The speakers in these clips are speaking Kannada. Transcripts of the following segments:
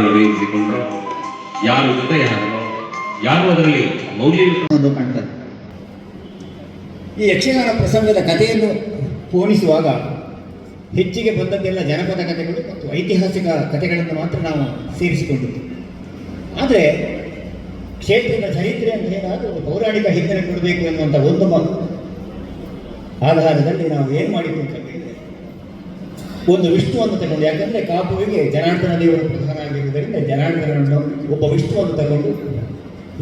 ನಿರ್ವಹಿಸಿಕೊಂಡು ಯಾರು ಜೊತೆಯಾದನೋ ಯಾರು ಅದರಲ್ಲಿ ಮೌಲ್ಯವನ್ನು ಕಾಣ್ತದೆ. ಈ ಯಕ್ಷಗಾನ ಪ್ರಸಂಗದ ಕಥೆಯನ್ನು ಪೋಣಿಸುವಾಗ ಹೆಚ್ಚಿಗೆ ಬಂದದ್ದೆಲ್ಲ ಜನಪದ ಕಥೆಗಳು ಮತ್ತು ಐತಿಹಾಸಿಕ ಕಥೆಗಳನ್ನು ಮಾತ್ರ ನಾವು ಸೇರಿಸಿಕೊಂಡಿದ್ದು. ಆದರೆ ಕ್ಷೇತ್ರದ ಚರಿತ್ರೆ ಅಂತ ಹೇಳಾದರೆ ಒಂದು ಪೌರಾಣಿಕ ಹಿನ್ನೆಲೆ ಕೊಡಬೇಕು ಎನ್ನುವಂಥ ಒಂದು ಆಧಾರದಲ್ಲಿ ನಾವು ಏನು ಮಾಡಿದ್ದು ಅಂತ ಹೇಳಿದರೆ ಒಂದು ವಿಷ್ಣುವನ್ನು ತಗೊಂಡು, ಯಾಕಂದರೆ ಕಾಪುವಿಗೆ ಜನಾರ್ದನ ದೇವರು ಪ್ರಧಾನ ಆಗಿರುವುದರಿಂದ ಜನಾರ್ದನನ್ನು ಒಬ್ಬ ವಿಷ್ಣುವನ್ನು ತಗೊಂಡು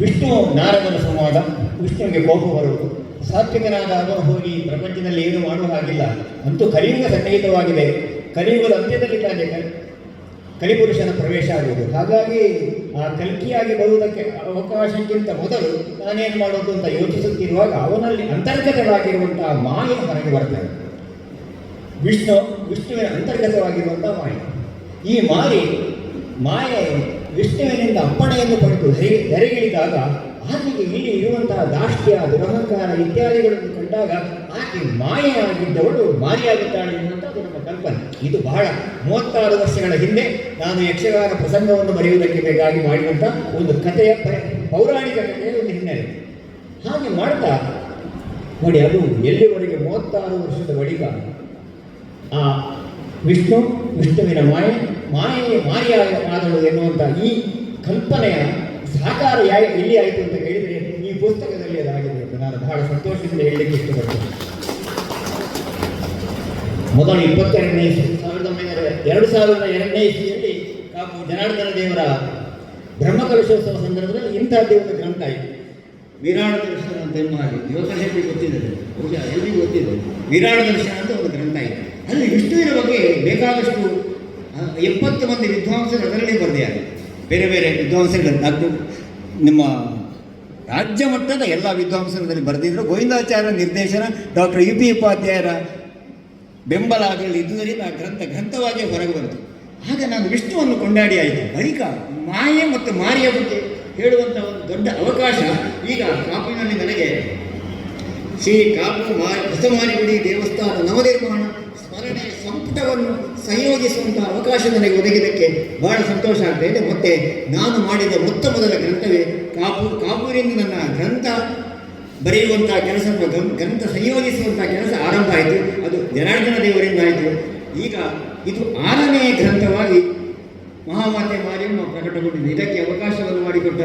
ವಿಷ್ಣು ನಾರದನ ಸಂವಾದ, ವಿಷ್ಣುವಿಗೆ ಕೋಪ ಬರುವುದು, ಸಾತ್ವಿಕನಾದ ಅವನು ಹೋಗಿ ಪ್ರಪಂಚದಲ್ಲಿ ಏನು ಮಾಡುವ ಹಾಗಿಲ್ಲ, ಅಂತೂ ಕಲಿಯುಗ ಸನ್ನಿಹಿತವಾಗಿದೆ, ಕಲಿಯುಗದ ಅಂತ್ಯದಲ್ಲಿ ತಾನೇ ಕಲಿಪುರುಷನ ಪ್ರವೇಶ ಆಗುವುದು, ಹಾಗಾಗಿ ಆ ಕಲ್ಕಿಯಾಗಿ ಬರುವುದಕ್ಕೆ ಅವಕಾಶಕ್ಕಿಂತ ಮೊದಲು ನಾನೇನು ಮಾಡೋದು ಅಂತ ಯೋಚಿಸುತ್ತಿರುವಾಗ ಅವನಲ್ಲಿ ಅಂತರ್ಗತವಾಗಿರುವಂತಹ ಮಾಯೆ ಹೊರಗೆ ಬರ್ತದೆ. ವಿಷ್ಣುವಿನ ಅಂತರ್ಗತವಾಗಿರುವಂಥ ಮಾಯೆ. ಈ ಮಾಯೆ ವಿಷ್ಣುವಿನಿಂದ ಅಪ್ಪಣೆಯನ್ನು ಪಡೆದು ಧರೆಗಿಳಿದಾಗ ಆಕೆಗೆ ಇಲ್ಲಿ ಇರುವಂತಹ ದಾಷ್ಟ್ಯ, ದುರಹಂಕಾರ ಇತ್ಯಾದಿಗಳನ್ನು ಕಂಡಾಗ ಆಕೆ ಮಾಯೆಯಾಗಿದ್ದವಳು ಮಾರಿಯಾಗುತ್ತಾಳೆ ಎನ್ನುವಂಥದ್ದು ನಮ್ಮ ಕಲ್ಪನೆ. ಇದು ಬಹಳ 36 ವರ್ಷಗಳ ಹಿಂದೆ ನಾನು ಯಕ್ಷಗಾನ ಪ್ರಸಂಗವನ್ನು ಬರೆಯುವುದಕ್ಕೆ ಬೇಕಾಗಿ ಮಾಡಿದಂಥ ಒಂದು ಕಥೆಯ ಪೌರಾಣಿಕ ಕಥೆಯ ಒಂದು ಹಿನ್ನೆಲೆ. ಹಾಗೆ ಮಾಡ್ತಾ ನೋಡಿ, ಅದು ಎಲ್ಲಿವರೆಗೆ 36 ವರ್ಷದ ಬಳಿಕ ಆ ವಿಷ್ಣುವಿನ ಮಾರಿಯಾದಳು ಎನ್ನುವಂಥ ಈ ಕಲ್ಪನೆಯ ಸಾಕಾರ ಎಲ್ಲಿ ಆಯಿತು ಅಂತ ಹೇಳಿದರೆ ಈ ಪುಸ್ತಕದಲ್ಲಿ ಅದಾಗಿದೆ ಅಂತ ನಾನು ಬಹಳ ಸಂತೋಷದಿಂದ ಹೇಳಲಿಕ್ಕೆ ಇಷ್ಟಪಡ್ತೇನೆ. ಮೊದಲು 2002ನೇ ಇಸ್ವಿಯಲ್ಲಿ ಕಾಪು ಜನಾರ್ದನ ದೇವರ ಬ್ರಹ್ಮಕಲಶೋತ್ಸವ ಸಂದರ್ಭದಲ್ಲಿ ಇಂಥದ್ದೇ ಒಂದು ಗ್ರಂಥ ಆಯಿತು, ವಿರಾಟ ದರ್ಶನ ಅಂತ ಹಾಗೆ ಯೋಗಶಕ್ತಿ ಗೊತ್ತಿದೆ, ಬಹುಶಃ ಎಲ್ರಿಗೂ ಗೊತ್ತಿದೆ. ವಿರಾಟ ದರ್ಶನ ಅಂತ ಒಂದು ಗ್ರಂಥ ಆಯಿತು. ಅಲ್ಲಿ ವಿಷ್ಣುವಿನ ಬಗ್ಗೆ ಬೇಕಾದಷ್ಟು 70 ಮಂದಿ ವಿದ್ವಾಂಸರು ಅದರಲ್ಲೇ ಬರೆದಿದ್ದಾರೆ. ಬೇರೆ ಬೇರೆ ವಿದ್ವಾಂಸರು, ನಿಮ್ಮ ರಾಜ್ಯ ಮಟ್ಟದ ಎಲ್ಲ ವಿದ್ವಾಂಸರಲ್ಲಿ ಬರೆದಿದ್ದರು. ಗೋವಿಂದಾಚಾರ್ಯ ನಿರ್ದೇಶನ, ಡಾಕ್ಟರ್ UP ಉಪಾಧ್ಯಾಯರ ಬೆಂಬಲ ಅದರಲ್ಲಿ ಇದ್ದುದರಿಂದ ಆ ಗ್ರಂಥವಾಗಿ ಹೊರಗೆ ಬಂತು. ಆಗ ನಾನು ವಿಷ್ಣುವನ್ನು ಕೊಂಡಾಡಿ ಆಯಿತು. ಬಳಿಕ ಮಾಯೆ ಮತ್ತು ಮಾರಿಯ ಬಗ್ಗೆ ಹೇಳುವಂಥ ಒಂದು ದೊಡ್ಡ ಅವಕಾಶ ಈಗ ಕಾಪುವಿನಲ್ಲಿ ನನಗೆ ಶ್ರೀ ಕಾಪು ಹೊಸಮಾರಿಗುಡಿ ದೇವಸ್ಥಾನ ನವನಿರ್ಮಾಣ ಸ್ಮರಣೆ ಸಂಪುಟವನ್ನು ಸಂಯೋಜಿಸುವಂತಹ ಅವಕಾಶ ನನಗೆ ಒದಗಿದ್ದಕ್ಕೆ ಬಹಳ ಸಂತೋಷ ಆಗ್ತಾ ಇದೆ. ಮತ್ತು ನಾನು ಮಾಡಿದ ಮೊದಲ ಗ್ರಂಥವೇ ಕಾಪುವಿನಿಂದ ನನ್ನ ಗ್ರಂಥ ಬರೆಯುವಂತಹ ಕೆಲಸ, ಗ್ರಂಥ ಸಂಯೋಜಿಸುವಂತಹ ಕೆಲಸ ಆರಂಭ ಆಯಿತು. ಅದು ಜನಾರ್ದನ ದೇವರಿಂದ ಆಯಿತು. ಈಗ ಇದು 6ನೇ ಗ್ರಂಥವಾಗಿ ಮಹಾಮಾತೆ ಮಾರಿಯಮ್ಮ ಪ್ರಕಟಗೊಂಡಿದೆ. ಇದಕ್ಕೆ ಅವಕಾಶವನ್ನು ಮಾಡಿಕೊಟ್ಟ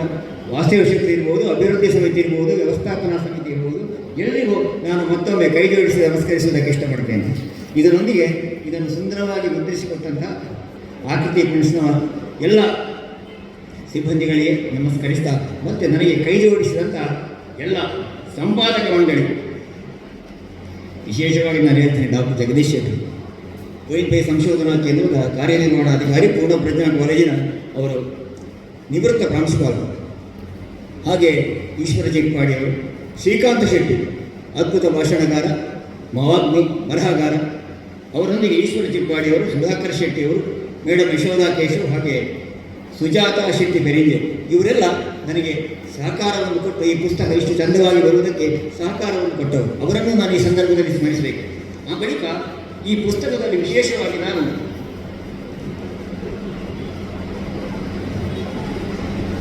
ವಾಸ್ತವ ಶಕ್ತಿ ಇರ್ಬೋದು, ಅಭಿವೃದ್ಧಿ ಸಮಿತಿ ಇರ್ಬೋದು, ವ್ಯವಸ್ಥಾಪನಾ ಸಮಿತಿ ಇರ್ಬೋದು, ಎಲ್ಲರಿಗೂ ನಾನು ಮತ್ತೊಮ್ಮೆ ಕೈ ಜೋಡಿಸಿ ನಮಸ್ಕರಿಸುವುದಕ್ಕೆ ಇಷ್ಟಪಡ್ತೇನೆ. ಇದರೊಂದಿಗೆ ಇದನ್ನು ಸುಂದರವಾಗಿ ಮುದ್ರಿಸಿಕೊಟ್ಟಂಥ ಆಕೃತಿ ಪ್ರಿನ್ಸ್ನ ಎಲ್ಲ ಸಿಬ್ಬಂದಿಗಳಿಗೆ ನಮಸ್ಕರಿಸ್ತಾ, ಮತ್ತು ನನಗೆ ಕೈ ಜೋಡಿಸಿದಂಥ ಎಲ್ಲ ಸಂಪಾದಕ ಮಂಡಳಿ, ವಿಶೇಷವಾಗಿ ನಾನು ಹೇಳ್ತೇನೆ ಡಾಕ್ಟರ್ ಜಗದೀಶ್ ಶೆಟ್ಟಿ, ಗೋವಿಂದ ಸಂಶೋಧನಾ ಕೇಂದ್ರದ ಕಾರ್ಯನಿರ್ವಹಣಾಧಿಕಾರಿ, ಪೂರ್ಣಪ್ರಜ್ಞಾ ಕಾಲೇಜಿನ ಅವರು ನಿವೃತ್ತ ಪ್ರಾಂಶುಪಾಲರು, ಹಾಗೆ ಈಶ್ವರ ಚಿಕ್ಪಾಡಿಯವರು, ಶ್ರೀಕಾಂತ ಶೆಟ್ಟಿ ಅದ್ಭುತ ಭಾಷಣಗಾರ, ಮಹಾತ್ಮಿ ಬರಹಗಾರ, ಅವರೊಂದಿಗೆ ಈಶ್ವರ ಚಿಕ್ಪಾಡಿಯವರು, ಸುಧಾಕರ್ ಶೆಟ್ಟಿಯವರು, ಮೇಡಮ್ ಯಶೋಧಾ ಕೇಶವ್, ಹಾಗೆ ಸುಜಾತಾ ಶೆಟ್ಟಿ ಬೆರಿಂಜೆ, ಇವರೆಲ್ಲ ನನಗೆ ಸಹಕಾರವನ್ನು ಕೊಟ್ಟು ಈ ಪುಸ್ತಕ ಇಷ್ಟು ಚಂದವಾಗಿ ಬರುವುದಕ್ಕೆ ಸಹಕಾರವನ್ನು ಕೊಟ್ಟವರು. ಅವರನ್ನು ನಾನು ಈ ಸಂದರ್ಭದಲ್ಲಿ ಸ್ಮರಿಸಬೇಕು. ಆ ಬಳಿಕ ಈ ಪುಸ್ತಕದಲ್ಲಿ ವಿಶೇಷವಾಗಿ ನಾನು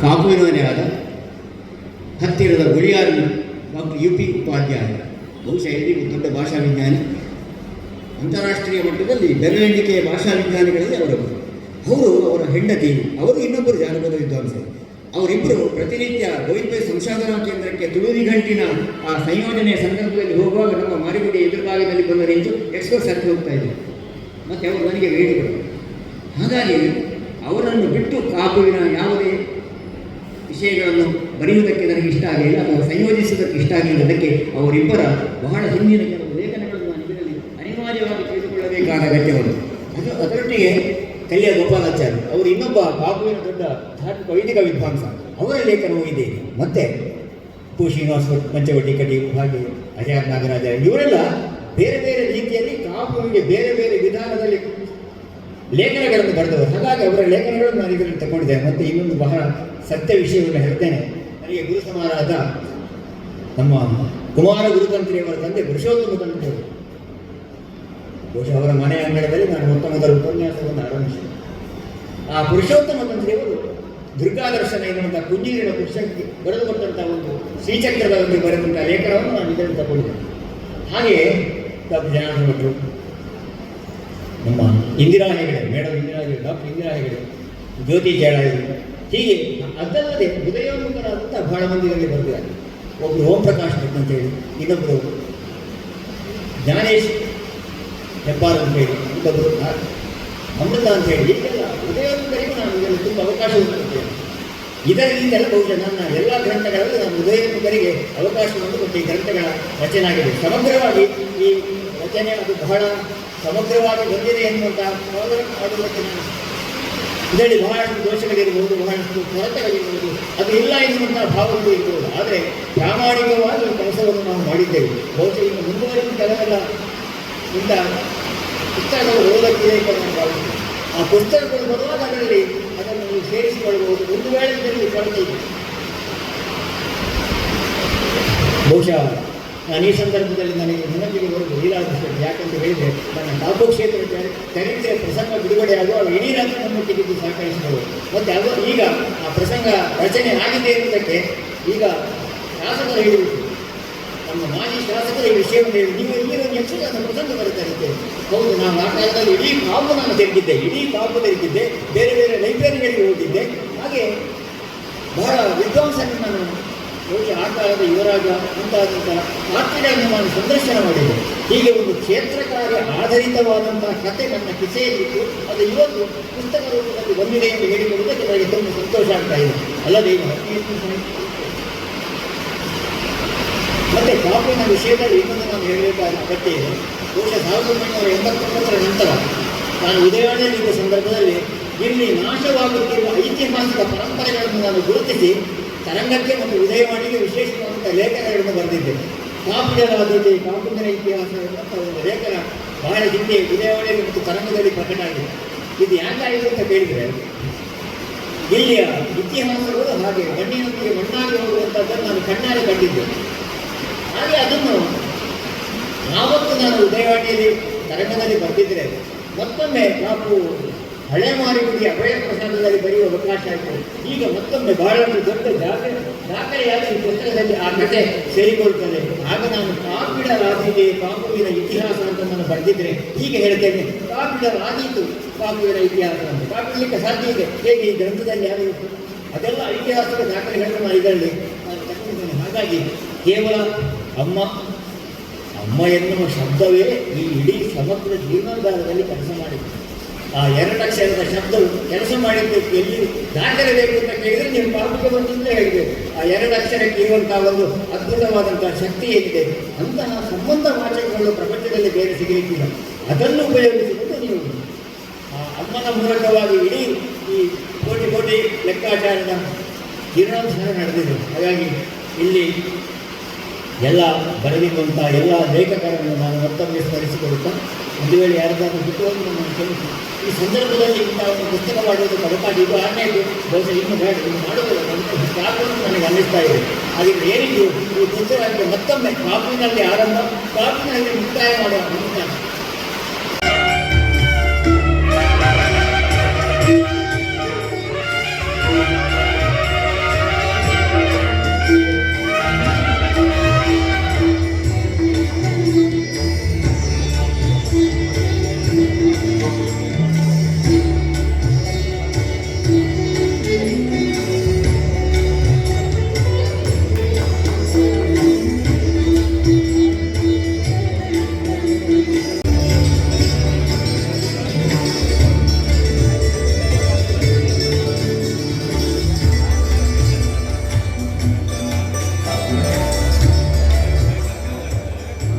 ಕಾಪುವಿನವನೇ ಆದ ಹತ್ತಿರದ ಗುಳಿಯಾರಿನ ಡಾಕ್ಟರ್ UP ಉಪಾಧ್ಯಾಯ, ಬಹುಶಃ ಎಲ್ಲಿಗೂ ದೊಡ್ಡ ಭಾಷಾ ವಿಜ್ಞಾನಿ, ಅಂತಾರಾಷ್ಟ್ರೀಯ ಮಟ್ಟದಲ್ಲಿ ಬೆರಳೆಣಿಕೆಯ ಭಾಷಾ ವಿಜ್ಞಾನಿಗಳಲ್ಲಿ ಅವರ ಹೆಂಡತಿ, ಅವರು ಇನ್ನೊಬ್ಬರು ಜಾನಪದ ವಿದ್ವಾಂಸರು. ಅವರಿಬ್ಬರು ಪ್ರತಿನಿತ್ಯ ಗೋವಿಂದ ಸಂಶೋಧನಾ ಕೇಂದ್ರಕ್ಕೆ ತುಳು ನಿಘಂಟಿನ ಆ ಸಂಯೋಜನೆಯ ಸಂದರ್ಭದಲ್ಲಿ ಹೋಗುವಾಗ ನಮ್ಮ ಮಾರಿಗುಡಿ ಎದುರುಭಾಗದಲ್ಲಿ ಬಂದ ನಿಂತು ಎಕ್ಸ್ಪೋರ್ಟ್ಸ್ ಹತ್ತಿ ಹೋಗ್ತಾ ಇದ್ದರು. ಮತ್ತು ಅವರು ನನಗೆ ಹೇಳಿದರು. ಹಾಗಾಗಿ ಅವರನ್ನು ಬಿಟ್ಟು ಕಾಪುವಿನ ಯಾವುದೇ ವಿಷಯಗಳನ್ನು ಬರೆಯುವುದಕ್ಕೆ ನನಗೆ ಇಷ್ಟ ಆಗಲಿಲ್ಲ ಅಥವಾ ಸಂಯೋಜಿಸುವುದಕ್ಕೆ ಇಷ್ಟ ಆಗಿಲ್ಲದಕ್ಕೆ ಅವರಿಬ್ಬರ ಬಹಳ ಹಿಂದಿನ ಕೆಲವು ಲೇಖನಗಳನ್ನು ನಾನು ಇದರಲ್ಲಿ ಅನಿವಾರ್ಯವಾಗಿ ತಿಳಿದುಕೊಳ್ಳಬೇಕಾದ ಅಗತ್ಯವನ್ನು. ಅದರೊಟ್ಟಿಗೆ ಕಲ್ಯ ಗೋಪಾಲಾಚಾರ್ಯ ಅವರು ಇನ್ನೊಬ್ಬ ಕಾಪುವಿನ ದೊಡ್ಡ ಧಾರ್ಮಿಕ ವೈದಿಕ ವಿದ್ವಾಂಸ, ಅವರ ಲೇಖನವೂ ಇದೆ. ಮತ್ತು ಶ್ರೀನಿವಾಸ ಪಂಚವಟಿ ಕಟಿ, ಹಾಗೆ ಅಜಯ ನಾಗರಾಜ, ಇವರೆಲ್ಲ ಬೇರೆ ಬೇರೆ ರೀತಿಯಲ್ಲಿ ಕಾಪುವಿಗೆ ಬೇರೆ ಬೇರೆ ವಿಧಾನದಲ್ಲಿ ಲೇಖನಗಳನ್ನು ಬರೆದವರು. ಹಾಗಾಗಿ ಅವರ ಲೇಖನಗಳನ್ನು ನಾನು ಇದರಲ್ಲಿ ತಗೊಂಡಿದ್ದೇನೆ. ಮತ್ತು ಇನ್ನೊಂದು ಬಹಳ ಸತ್ಯ ವಿಷಯವನ್ನು ಹೇಳ್ತೇನೆ. ನನಗೆ ಗುರು ಸಮಾನರಾದ ನಮ್ಮ ಕುಮಾರ ಗುರುತಂತ್ರಿಯವರ ತಂದೆ ಪುರುಷೋತ್ತಮ ತಂತ್ರಿಯವರು, ಬಹುಶಃ ಅವರ ಮನೆ ಅಂಗಳದಲ್ಲಿ ನಾನು ಮೊದಲ ಉಪನ್ಯಾಸವನ್ನು ಆರಂಭಿಸಿದೆ. ಆ ಪುರುಷೋತ್ತಮ ತಂತ್ರಿಯವರು ದುರ್ಗಾದರ್ಶನ ಎನ್ನುವಂಥ ಕುಂಜೀರಿನ ಪುಸ್ತಕಕ್ಕೆ ಬರೆದುಕೊಟ್ಟಂತಹ ಒಂದು ಶ್ರೀಚಕ್ರದ ಬಗ್ಗೆ ಬರೆದಂಥ ಲೇಖನವನ್ನು ನಾನು ಇದರಲ್ಲಿ ತಗೊಂಡಿದ್ದೇನೆ. ಹಾಗೆಯೇ ಡಾಕ್ಟರ್ ಜನಾರ್ದನ ಭಟ್ರು, ನಮ್ಮ ಇಂದಿರಾ ಹೆಗಡೆ, ಮೇಡಮ್ ಇಂದಿರಾ ಹೆಗಡೆ, ಡಾಕ್ಟರ್ ಇಂದಿರಾ ಹೆಗಡೆ, ಜ್ಯೋತಿ ಜಯರಾಯರು, ಹೀಗೆ ಅದಲ್ಲದೆ ಹೃದಯೋನ್ಮುಖರಾದಂಥ ಬಹಳ ಮಂದಿ ಇದರಲ್ಲಿ ಬರೆದಿದ್ದಾರೆ. ಒಬ್ಬರು ಓಂ ಪ್ರಕಾಶ್ ಭಟ್ ಅಂತೇಳಿ, ಇನ್ನೊಬ್ಬರು ಜ್ಞಾನೇಶ್ ಹೆಬ್ಬಾರ್ ಅಂತೇಳಿ, ಇನ್ನೊಬ್ಬರು ಅಮೃತ ಅಂತ ಹೇಳಿ, ಹೀಗೆಲ್ಲ ಹೃದಯೋನ್ಮುಖರಿಗೂ ನಾನು ಇದರಲ್ಲಿ ತುಂಬ ಅವಕಾಶವನ್ನು ಕೊಡ್ತೇನೆ. ಇದರಿಂದೆಲ್ಲ ಬಹುಶಃ ನನ್ನ ಎಲ್ಲ ಗ್ರಂಥಗಳಲ್ಲಿ ನಾನು ಹೃದಯೋನ್ಮುಖರಿಗೆ ಅವಕಾಶವನ್ನು ಕೊಟ್ಟು ಈ ಗ್ರಂಥಗಳ ರಚನೆ ಆಗಿದೆ. ಸಮಗ್ರವಾಗಿ ಈ ರಚನೆ ಅದು ಬಹಳ ಸಮಗ್ರವಾಗಿ ಬಂದಿದೆ ಎನ್ನುವಂಥ ಆಡುವುದಕ್ಕೆ ನಾನು ಇದರಲ್ಲಿ ಬಹಳಷ್ಟು ದೋಷಗಳಿರ್ಬೋದು, ಬಹಳಷ್ಟು ಕೊರತೆಗಳಿರ್ಬೋದು, ಅದು ಇಲ್ಲ ಎನ್ನುವಂಥ ಭಾವಗಳು ಇರ್ಬೋದು. ಆದರೆ ಪ್ರಾಮಾಣಿಕವಾಗಿ ಈ ಕೆಲಸವನ್ನು ನಾವು ಮಾಡಿದ್ದೇವೆ. ಬಹುಶಃ ಇನ್ನು ಮುಂದುವರಿದ ಕೆಲವೆಲ್ಲ ಇಂಥ ಪುಸ್ತಕಗಳು ಓದಕ್ಕಿದೆ ಅಂತ ನಾನು ಭಾವಿಸ್ತೇನೆ. ಆ ಪುಸ್ತಕಗಳು ಬರುವಾಗ ಅದರಲ್ಲಿ ಅದನ್ನು ನೀವು ಸೇರಿಸಿಕೊಳ್ಳಬಹುದು. ಒಂದು ವೇಳೆ ಇದರಲ್ಲಿ ಕೊರತೆ ಇದೆ. ಬಹುಶಃ ನಾನು ಈ ಸಂದರ್ಭದಲ್ಲಿ ನನಗೆ ನೆನಪಿಗೆ ಬರುವುದು ಲೀಲಾದೃಷ್ಟಿ. ಯಾಕಂತ ಹೇಳಿದರೆ ನನ್ನ ಕಾಪು ಕ್ಷೇತ್ರದ ಚರಿತ್ರೆ ಪ್ರಸಂಗ ಬಿಡುಗಡೆಯಾಗುವಾಗ ಇಡೀ ರಾತ್ರಿ ನಮ್ಮೊಟ್ಟಿಗೆ ಸಹಕರಿಸಬಹುದು. ಮತ್ತು ಅದು ಈಗ ಆ ಪ್ರಸಂಗ ರಚನೆ ಆಗಿದೆ ಎನ್ನುವುದಕ್ಕೆ ಈಗ ಶಾಸಕರು ಹೇಳಿದರು, ನಮ್ಮ ಮಾಜಿ ಶಾಸಕರು ಈ ವಿಷಯವನ್ನು ಹೇಳಿ, ನೀವು ಇಲ್ಲಿರೋ ಯಕ್ಷಗಾನ ಪ್ರಸಂಗ ಬರುತ್ತಾರೆ. ಹೌದು, ನಾನು ಆ ಕಾಲದಲ್ಲಿ ಇಡೀ ಕಾಪು ನಾನು ತೆರೆದಿದ್ದೆ, ಬೇರೆ ಬೇರೆ ಲೈಬ್ರರಿಗಳಿಗೆ ಹೋಗಿದ್ದೆ. ಹಾಗೆ ಬಹಳ ವಿದ್ವಾಂಸನ್ನು ನಾನು ಬಹುಶಃ ಆ ಕಾಲದ ಯುವರಾಜ ಮುಂತಾದಂಥ ಪಾತ್ರಿಗಳನ್ನು ನಾನು ಸಂದರ್ಶನ ಮಾಡಿದೆ. ಹೀಗೆ ಒಂದು ಕ್ಷೇತ್ರಕಾರ್ಯ ಆಧಾರಿತವಾದಂತಹ ಕಥೆ ನನ್ನ ಕಿಸೆಯಲ್ಲಿತ್ತು. ಅದು ಇವತ್ತು ಪುಸ್ತಕ ರೂಪದಲ್ಲಿ ಬಂದಿದೆ ಎಂದು ಹೇಳಿಕೊಳ್ಳುವುದಕ್ಕೆ ನನಗೆ ತುಂಬ ಸಂತೋಷ ಆಗ್ತಾ ಇದೆ. ಅಲ್ಲದೆ ಮತ್ತು ಕಾಪಿನ ವಿಷಯದಲ್ಲಿ ಇನ್ನೊಂದು ನಾನು ಹೇಳಬೇಕಾದ ಅಗತ್ಯ ಇದೆ. ಬಹುಶಃ 1989ರ ನಂತರ ನಾನು ಉದಯವಾಣಿಯಲ್ಲಿದ್ದ ಸಂದರ್ಭದಲ್ಲಿ ಇಲ್ಲಿ ನಾಶವಾಗುತ್ತಿರುವ ಐತಿಹಾಸಿಕ ಪರಂಪರೆಗಳನ್ನು ನಾನು ಗುರುತಿಸಿ ತರಂಗಕ್ಕೆ ಮತ್ತು ಉದಯವಾಣಿಗೆ ವಿಶೇಷವಾದಂಥ ಲೇಖನಗಳನ್ನು ಬರೆದಿದ್ದೆ. ಕಾಪಿನ ಆದ್ಯತೆ, ಕಾಪಿನ ಇತಿಹಾಸ ಎನ್ನುವಂಥ ಒಂದು ಲೇಖನ ಬಹಳ ಹಿಂದೆ ಉದಯವಾಣಿಯಲ್ಲಿ ಮತ್ತು ತರಂಗದಲ್ಲಿ ಪ್ರಕಟ ಆಗಿದೆ. ಇದು ಯಾಕಾಗಿದೆ ಅಂತ ಕೇಳಿದರೆ, ಇಲ್ಲಿಯ ಇತಿಹಾಸಗಳು ಹಾಗೆ ಮಣ್ಣಿನೊಂದಿಗೆ ಮಣ್ಣಾಗಿ ಹೋಗುವಂಥದ್ದನ್ನು ನಾನು ಕಣ್ಣಾರೆ ಕಂಡಿದ್ದೆ. ಹಾಗೆ ಅದನ್ನು ಯಾವತ್ತು ನಾನು ಉದಯವಾಣಿಯಲ್ಲಿ ತರಂಗದಲ್ಲಿ ಬರೆದಿದ್ದರೆ ಮತ್ತೊಮ್ಮೆ ನಾವು ಹಳೆ ಮಾರಿಗುಡಿ ಅಭಯ ಪ್ರಸಾದದಲ್ಲಿ ಬರೆಯುವ ಅವಕಾಶ ಆಯಿತು. ಈಗ ಮತ್ತೊಮ್ಮೆ ಬಹಳಷ್ಟು ದೊಡ್ಡ ದಾಖಲೆಯಾದ ಈ ಪುಸ್ತಕದಲ್ಲಿ ಆ ಕಥೆ ಸೇರಿಕೊಳ್ತದೆ. ಆಗ ನಾನು ಕಾಪಿಡ ರಾಧಿಗೆ ಕಾಪುವಿನ ಇತಿಹಾಸ ಅಂತ ನಾನು ಬರೆದಿದ್ದರೆ ಹೀಗೆ ಹೇಳ್ತೇನೆ, ಕಾಪಿಡ ರಾಧಿತು ಕಾಪುವಿನ ಇತಿಹಾಸ ಅಂತ ಕಾಪಿಡಲಿಕ್ಕೆ ಸಾಧ್ಯ ಇದೆ. ಹೇಗೆ ಈ ಗ್ರಂಥದಲ್ಲಿ ಯಾರು ಅದೆಲ್ಲ ಐತಿಹಾಸಿಕ ದಾಖಲೆಗಳನ್ನು ನಾನು ಇದರಲ್ಲಿ ನಾನು ತಗೊಂಡಿದ್ದೇನೆ. ಹಾಗಾಗಿ ಕೇವಲ ಅಮ್ಮ ಎನ್ನುವ ಶಬ್ದವೇ ಈ ಇಡೀ ಸಮಗ್ರ ಜೀವನಾಧಾರದಲ್ಲಿ ಕೆಲಸ ಮಾಡಿದೆ. ಆ 2 ಅಕ್ಷರದ ಶಬ್ದವು ಕೆಲಸ ಮಾಡಿದ್ದಕ್ಕೆ ಎಲ್ಲಿ ದಾಖಲೆ ಬೇಕು ಅಂತ ಕೇಳಿದರೆ ನೀವು ಪಾಪಕ್ಕೆ ಬಂದಂತೆ ಹೇಳಬೇಕು. ಆ 2 ಅಕ್ಷರಕ್ಕೆ ಇರುವಂತಹ ಒಂದು ಅದ್ಭುತವಾದಂತಹ ಶಕ್ತಿ ಏನಿದೆ, ಅಂತಹ ಸಂಬಂಧ ವಾಚಕಗಳು ಪ್ರಪಂಚದಲ್ಲಿ ಬೇರೆ ಸಿಗಲಿಕ್ಕಿಲ್ಲ. ಅದನ್ನು ಉಪಯೋಗಿಸಿಕೊಂಡು ನೀವು ಆ ಅಮ್ಮನ ಮೂಲಕವಾಗಿ ಇಡೀ ಈ ಕೋಟಿ ಲೆಕ್ಕಾಚಾರದ ಜೀರ್ಣೋದ್ಧಾರ ನಡೆದಿದೆ. ಹಾಗಾಗಿ ಇಲ್ಲಿ ಎಲ್ಲ ಬರೆದಿರುವಂಥ ಎಲ್ಲ ಲೇಖಕರನ್ನು ನಾನು ಮತ್ತೊಮ್ಮೆ ಸ್ಮರಿಸಿಕೊಳ್ಳುತ್ತಾ, ಒಂದು ವೇಳೆ ಯಾರಿಗಾದ್ರೂ ಬಿಟ್ಟುವನ್ನು ನಾನು ಕ್ಷಮಿಸಿ. ಈ ಸಂದರ್ಭದಲ್ಲಿ ಇಂಥ ಒಂದು ಪುಸ್ತಕ ಮಾಡುವುದಕ್ಕೆ ಅವಕಾಶ ಇದು ಆರನೇದು, ಬಹುಶಃ ಇನ್ನು ಬೇಡ, ಇದು ಮಾಡುವುದಿಲ್ಲ ಅಂತ ಕಾಪುವನ್ನು ನನಗೆ ಅನ್ನಿಸ್ತಾ ಇದೆ. ಹಾಗೆ ಏನಿದ್ದು ಈ ಪುಸ್ತಕಕ್ಕೆ ಮತ್ತೊಮ್ಮೆ ಕಾಪಿನಲ್ಲಿ ಆರಂಭ, ಕಾಪಿನಲ್ಲಿ ಮುಕ್ತಾಯ ಮಾಡುವ ಅನುಷ್ಠಾನ.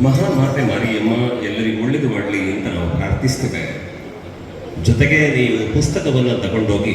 ಮಹಾಮಾತೆ ಮಾರಿಯಮ್ಮ ಎಲ್ಲರಿಗೂ ಒಳ್ಳೆಯದು ಮಾಡಲಿ ಅಂತ ನಾವು ಪ್ರಾರ್ಥಿಸ್ತೇವೆ. ಜೊತೆಗೆ ನೀವು ಪುಸ್ತಕವನ್ನು ತಗೊಂಡೋಗಿ